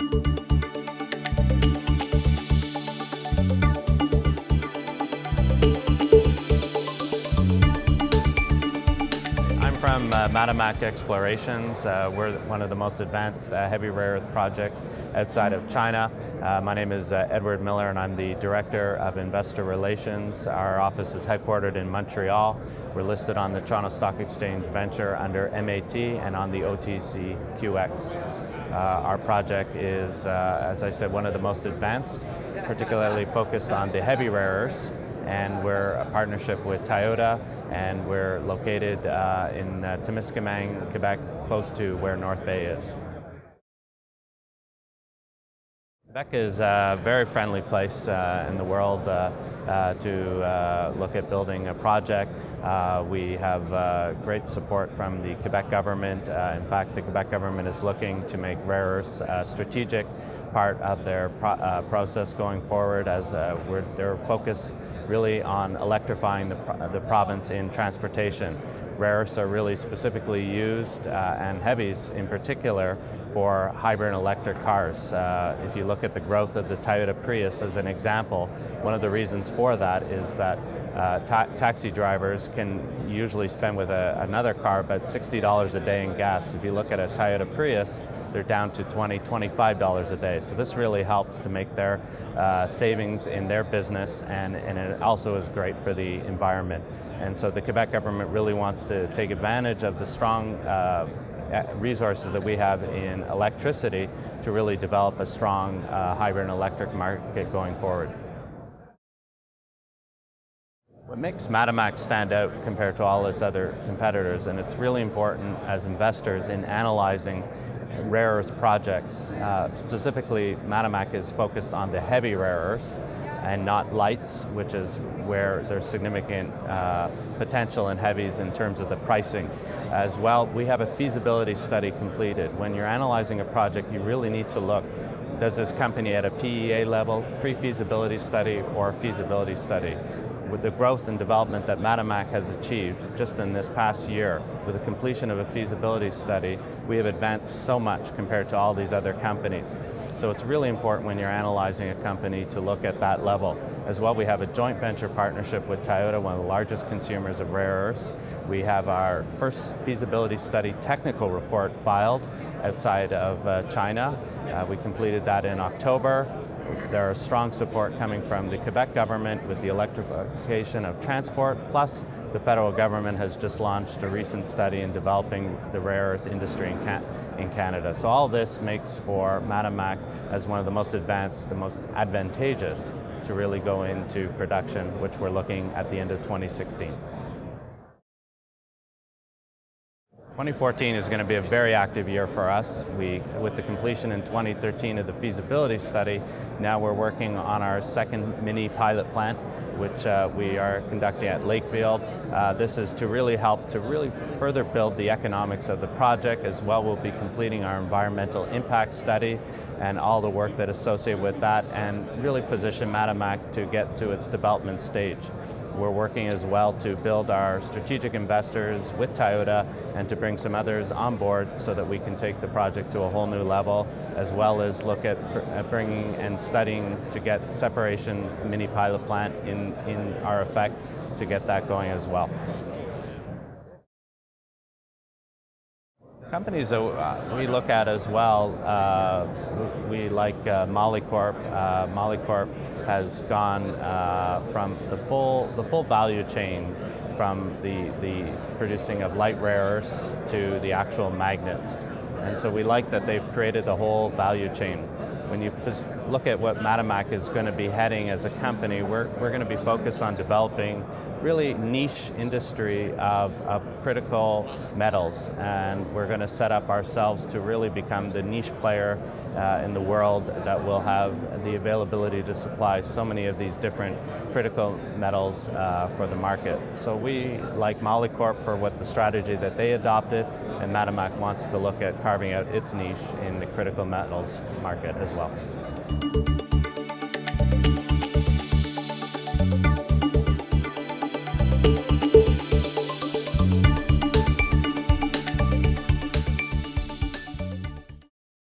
From Matamec Explorations. We're one of the most advanced heavy rare earth projects outside of China. My name is Edward Miller and I'm the Director of Investor Relations. Our office is headquartered in Montreal. We're listed on the Toronto Stock Exchange Venture under MAT and on the OTCQX. Our project is, as I said, one of the most advanced, particularly focused on the heavy rare earths, and we're a partnership with Toyota, and we're located in Témiscamingue, Quebec, close to where North Bay is. Quebec is a very friendly place in the world to look at building a project. We have great support from the Quebec government. In fact, the Quebec government is looking to make rare earths a strategic part of their process going forward, as they're focused really on electrifying the province in transportation. Rare earths are really specifically used, and heavies in particular, for hybrid and electric cars. If you look at the growth of the Toyota Prius as an example, one of the reasons for that is that taxi drivers can usually spend with another car about $60 a day in gas. If you look at a Toyota Prius, they're down to $20, $25 a day. So this really helps to make their savings in their business, and it also is great for the environment. And so the Quebec government really wants to take advantage of the strong resources that we have in electricity to really develop a strong hybrid and electric market going forward. What makes Matamec stand out compared to all its other competitors, and it's really important as investors in analyzing rare earth projects. Specifically, Matamec is focused on the heavy rare earths and not lights, which is where there's significant potential in heavies in terms of the pricing. As well, we have a feasibility study completed. When you're analyzing a project, you really need to look, does this company at a PEA level, pre-feasibility study, or feasibility study? With the growth and development that Matamec has achieved just in this past year, with the completion of a feasibility study, we have advanced so much compared to all these other companies. So it's really important when you're analyzing a company to look at that level. As well, we have a joint venture partnership with Toyota, one of the largest consumers of rare earths. We have our first feasibility study technical report filed outside of China. We completed that in October. There is strong support coming from the Quebec government with the electrification of transport, plus the federal government has just launched a recent study in developing the rare earth industry in Canada. So all this makes for Matamec as one of the most advanced, the most advantageous to really go into production, which we're looking at the end of 2016. 2014 is going to be a very active year for us. With the completion in 2013 of the feasibility study, now we're working on our second mini pilot plant, which we are conducting at Lakefield. This is to really help to really further build the economics of the project. As well, we'll be completing our environmental impact study and all the work that is associated with that, and really position Matamec to get to its development stage. We're working as well to build our strategic investors with Toyota and to bring some others on board so that we can take the project to a whole new level, as well as look at bringing and studying to get separation mini pilot plant in our effect to get that going as well. Companies that we look at as well, we like Molycorp. Molycorp has gone from the full value chain, from the producing of light rare earths to the actual magnets. And so we like that they've created the whole value chain. When you look at what Matamec is going to be heading as a company, we're going to be focused on developing really niche industry of critical metals, and we're going to set up ourselves to really become the niche player in the world that will have the availability to supply so many of these different critical metals for the market. So we like Molycorp for what the strategy that they adopted, and Matamec wants to look at carving out its niche in the critical metals market as well.